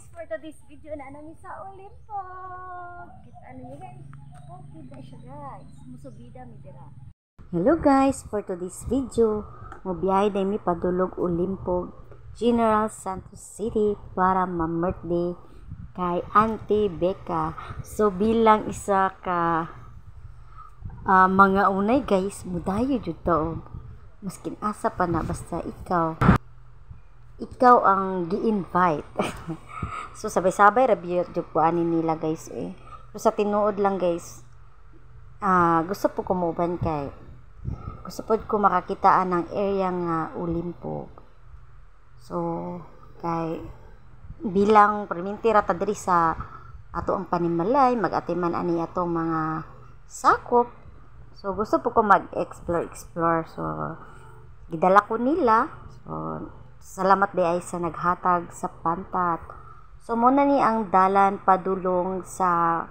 guys, for today's video na namin sa Olimpog. Kita niyo guys. Okay na siya guys. Musubida mi dira. Hello guys, for today's video, mobiyahe na mi padulog Olimpog, General Santos City para ma-birthday kay Auntie Becca. So bilang isa ka mga unay guys, mudayo jud to. Maskin asa pa na basta ikaw ang gi-invite. So sabay-sabay rabi jud po ani nila guys eh. Pero sa tinuod lang guys, gusto po kumuban kay gusto po ko makakitaan ng area nga Olimpog. So kay bilang permintira ta diri sa ato ang panimalay, mag-atiman ani atong mga sakop. So gusto po ko mag-explore. So gidala ko nila. So salamat di ay sa naghatag sa pantat. So muna ni ang dalan padulong sa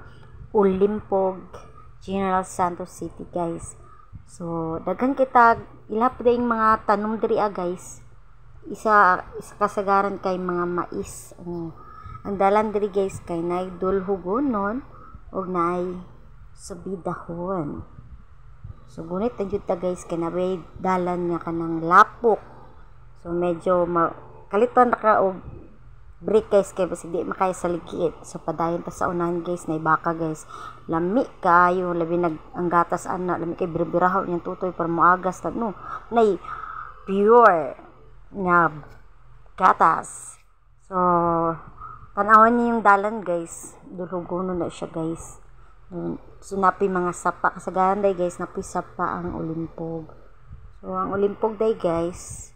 Olimpog, General Santos City guys. So daghan kita ilap ding mga tanom diri guys. Isa kasagaran kay mga mais. Ang dalan diri guys kay nay dulhugonon og nay subidahon. So gunit na jud ta guys kay nabay dalan nga kanang lapok. So medyo kaliton ka og break guys kay basi di makaya sa likiit. So padayon ta sa unahan guys nay baka guys. Lami kayo labi ang gatas ana lami kay birbirahaw niyang tutoy para moagas ta no. Nay pure nga gatas. So tanawan niyo yung dalan guys. Dulhugonon na siya guys. So napi mga sapa kasagaran day guys, napi sapa ang Olimpog. So ang Olimpog day guys,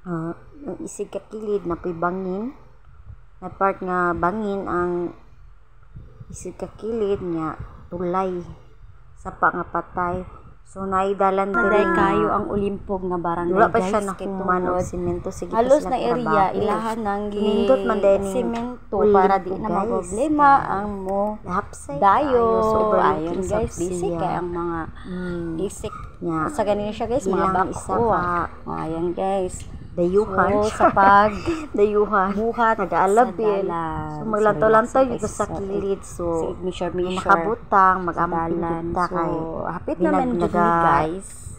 ang isig kakilid napi bangin. Na part nga bangin ang isig kakilid nga tulay sapa nga patay. So naidalan diri kayo ang Olimpog nga barangay guys. Wala pa siya nahuman og semento sige halos na area ilahan nang nindot man din semento para di na problema ang mo dayo. So ayon guys, busy kay ang mga isik niya. Sa ganina siya guys, mga bako. Ayan guys. Dayuhan so, sa pag dayuhan buhat nag-aalabil so maglantaw-lantaw dito sa kilid so makabutang mag-amping ta kay hapit naman gid guys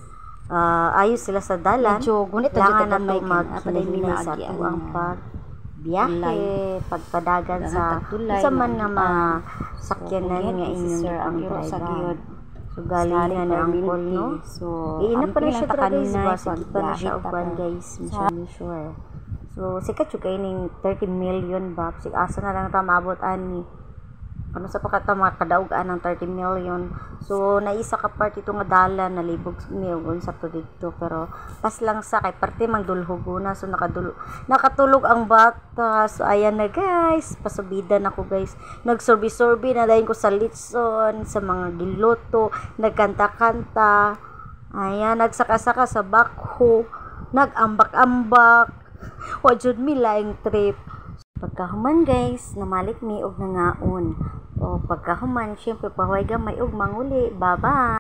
ayos sila sa dalan medyo gunit lang na may maghinay sa ang biyahe pagpadagan sa man nga masakyanan nga inyong ang driver. So galing na ang call no. So ina pa na siya guys, basig pa na siya uban guys, sure. So sikat jud kay ning 30 million ba, sig asa na lang ta maabot ani. Ano sa pakata makadaog-an ng 30 million. So naisa ka part ito nga dalan nalibog miugon sa to dito pero pas lang sa kay parte mang dulhuguna so nakatulog ang bata. So ayan na guys, pasubida na ko guys. Nagsorbi-sorbi na dayon ko sa litson, sa mga giloto, nagkanta-kanta. Ayan, nagsaka-saka sa bakho, nagambak-ambak. Wa jud mi laing trip. Pagkahuman guys, namalik mi og nangaon. O pagkahuman, syempre pahuay gamay og manguli. Bye-bye!